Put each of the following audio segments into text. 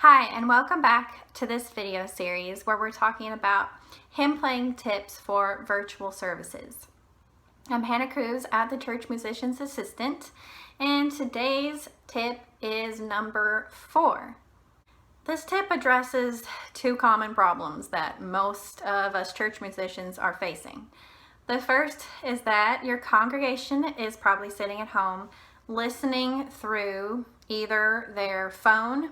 Hi, and welcome back to this video series where we're talking about hymn playing tips for virtual services. I'm Hannah Cruz at the Church Musician's Assistant, and today's tip is number 4. This tip addresses two common problems that most of us church musicians are facing. The first is that your congregation is probably sitting at home listening through either their phone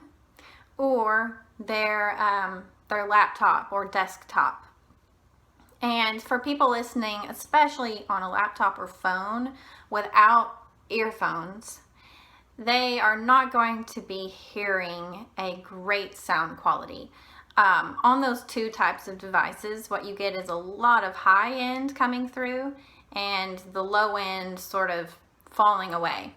or their laptop or desktop. And for people listening, especially on a laptop or phone without earphones, they are not going to be hearing a great sound quality. On those two types of devices, what you get is a lot of high end coming through and the low end sort of falling away,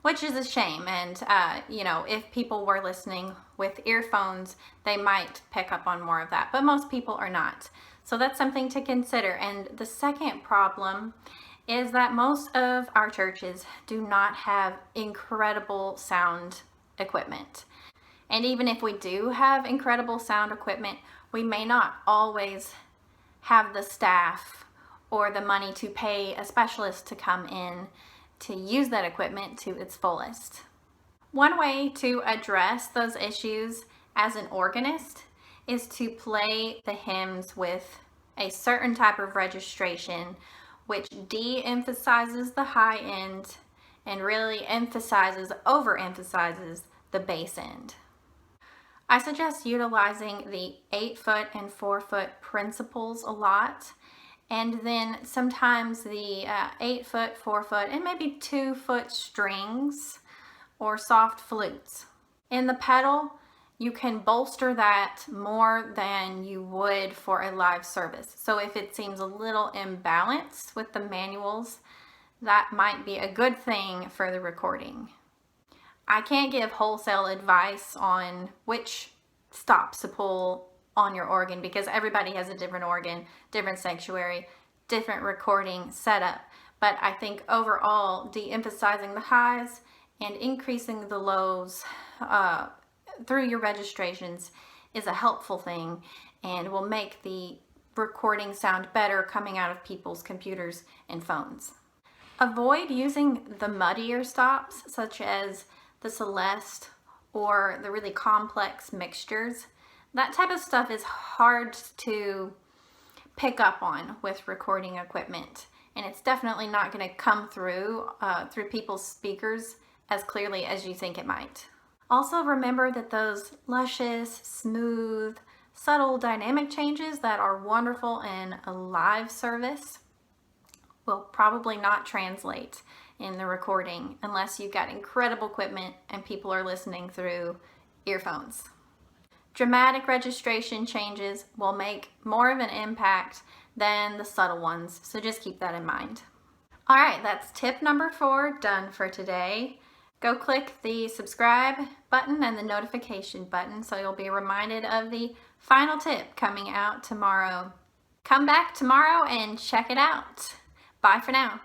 which is a shame. And if people were listening with earphones, they might pick up on more of that, but most people are not. So that's something to consider. And the second problem is that most of our churches do not have incredible sound equipment. And even if we do have incredible sound equipment, we may not always have the staff or the money to pay a specialist to come in to use that equipment to its fullest. One way to address those issues as an organist is to play the hymns with a certain type of registration which de-emphasizes the high end and really overemphasizes the bass end. I suggest utilizing the 8-foot and 4-foot principles a lot, and then sometimes the 8-foot, 4-foot, and maybe 2-foot strings or soft flutes. In the pedal, you can bolster that more than you would for a live service. So if it seems a little imbalanced with the manuals, that might be a good thing for the recording. I can't give wholesale advice on which stops to pull on your organ because everybody has a different organ, different sanctuary, different recording setup. But I think overall, de-emphasizing the highs and increasing the lows through your registrations is a helpful thing and will make the recording sound better coming out of people's computers and phones. Avoid using the muddier stops such as the Celeste or the really complex mixtures. That type of stuff is hard to pick up on with recording equipment, and it's definitely not going to come through people's speakers as clearly as you think it might. Also remember that those luscious, smooth, subtle dynamic changes that are wonderful in a live service will probably not translate in the recording unless you've got incredible equipment and people are listening through earphones. Dramatic registration changes will make more of an impact than the subtle ones, so just keep that in mind. All right, that's tip number 4 done for today. Go click the subscribe button and the notification button so you'll be reminded of the final tip coming out tomorrow. Come back tomorrow and check it out. Bye for now.